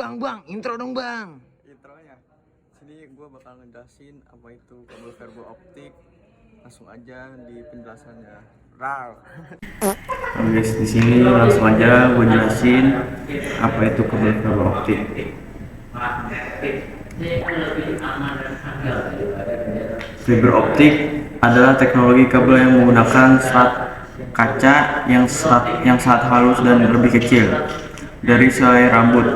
Bang, intro dong bang. Intronya sini gue bakal ngejelasin apa itu kabel fiber optik. Langsung aja di penjelasannya. Guys, di sini langsung aja gue jelasin apa itu kabel fiber optik. Fiber optik adalah teknologi kabel yang menggunakan serat kaca yang sangat halus dan lebih kecil dari selai rambut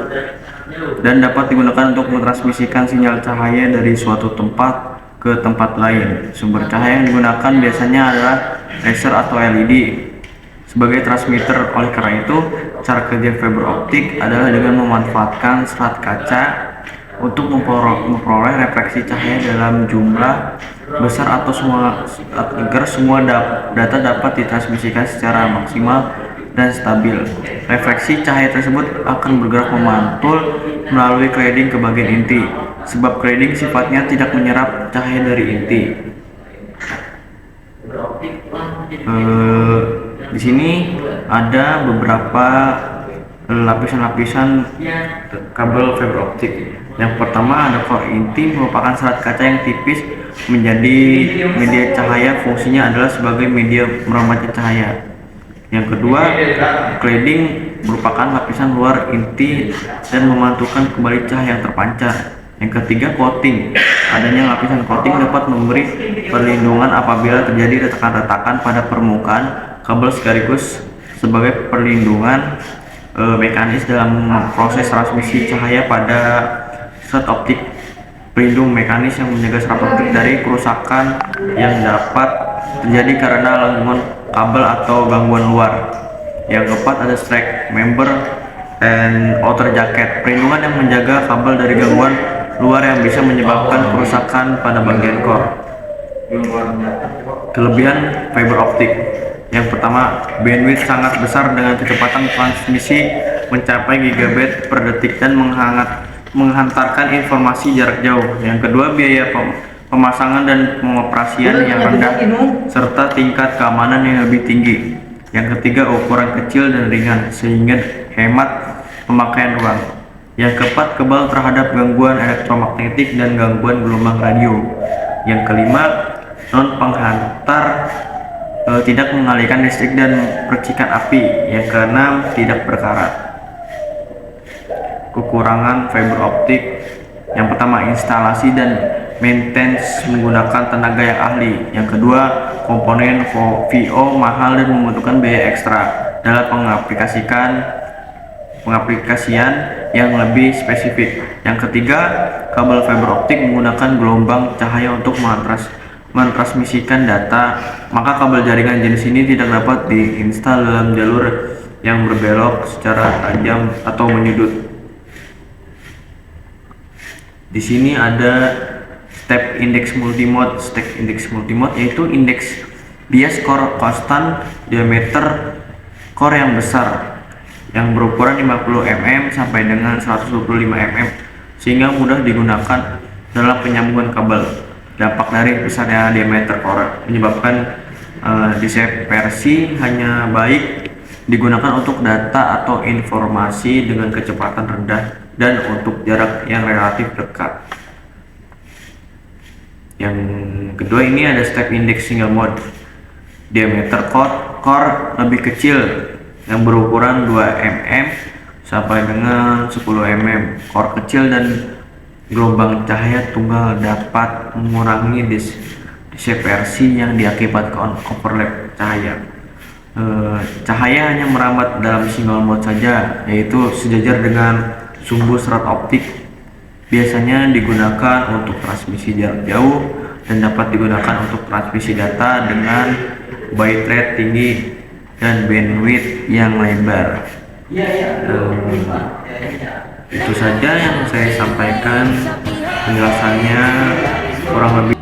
dan dapat digunakan untuk mentransmisikan sinyal cahaya dari suatu tempat ke tempat lain. Sumber cahaya yang digunakan biasanya adalah laser atau LED sebagai transmitter. Oleh karena itu, cara kerja fiber optik adalah dengan memanfaatkan serat kaca untuk memperoleh refleksi cahaya dalam jumlah besar agar semua data dapat ditransmisikan secara maksimal dan stabil. Refleksi cahaya tersebut akan bergerak memantul melalui cladding ke bagian inti, sebab cladding sifatnya tidak menyerap cahaya dari inti. Di sini ada beberapa lapisan-lapisan kabel fiber optik. Yang pertama ada core inti, merupakan serat kaca yang tipis menjadi media cahaya. Fungsinya adalah sebagai media merambatnya cahaya. Yang kedua, cladding merupakan lapisan luar inti dan memantulkan kembali cahaya yang terpancar. Yang ketiga, coating. Adanya lapisan coating dapat memberi perlindungan apabila terjadi retakan-retakan pada permukaan kabel, sekaligus sebagai perlindungan mekanis dalam proses transmisi cahaya pada serat optik. Pelindung mekanis yang menjaga serat optik dari kerusakan yang dapat terjadi karena gangguan kabel atau gangguan luar. Yang keempat ada strike member and outer jacket, perlindungan yang menjaga kabel dari gangguan luar yang bisa menyebabkan kerusakan pada bagian core. Kelebihan fiber optik: yang pertama, bandwidth sangat besar dengan kecepatan transmisi mencapai gigabit per detik dan menghantarkan informasi jarak jauh. Yang kedua, biaya pemasangan dan pengoperasian yang rendah serta tingkat keamanan yang lebih tinggi. Yang ketiga, ukuran kecil dan ringan sehingga hemat pemakaian ruang. Yang keempat, kebal terhadap gangguan elektromagnetik dan gangguan gelombang radio. Yang kelima, non penghantar, tidak mengalirkan listrik dan percikan api. Yang keenam, tidak berkarat. Kekurangan fiber optik: yang pertama, instalasi dan maintenance menggunakan tenaga yang ahli. Yang kedua, komponen VO mahal dan membutuhkan biaya ekstra dalam pengaplikasian yang lebih spesifik. Yang ketiga, kabel fiber optik menggunakan gelombang cahaya untuk mentransmisikan data, maka kabel jaringan jenis ini tidak dapat diinstal dalam jalur yang berbelok secara tajam atau menyudut. Di sini ada step index multimode. Step index multimode yaitu indeks bias core konstan diameter core yang besar yang berukuran 50 mm sampai dengan 125 mm sehingga mudah digunakan dalam penyambungan kabel. Dampak dari besarnya diameter core menyebabkan dispersi hanya baik digunakan untuk data atau informasi dengan kecepatan rendah dan untuk jarak yang relatif dekat. Yang kedua, ini ada step index single mode. Diameter core lebih kecil yang berukuran 2 mm sampai dengan 10 mm. Core kecil dan gelombang cahaya tunggal dapat mengurangi dispersi yang diakibatkan overlap cahaya. Cahaya hanya merambat dalam single mode saja, yaitu sejajar dengan sumbu serat optik. Biasanya digunakan untuk transmisi jarak jauh dan dapat digunakan untuk transmisi data dengan bitrate tinggi dan bandwidth yang lebar. Itu saja yang saya sampaikan penjelasannya, kurang lebih.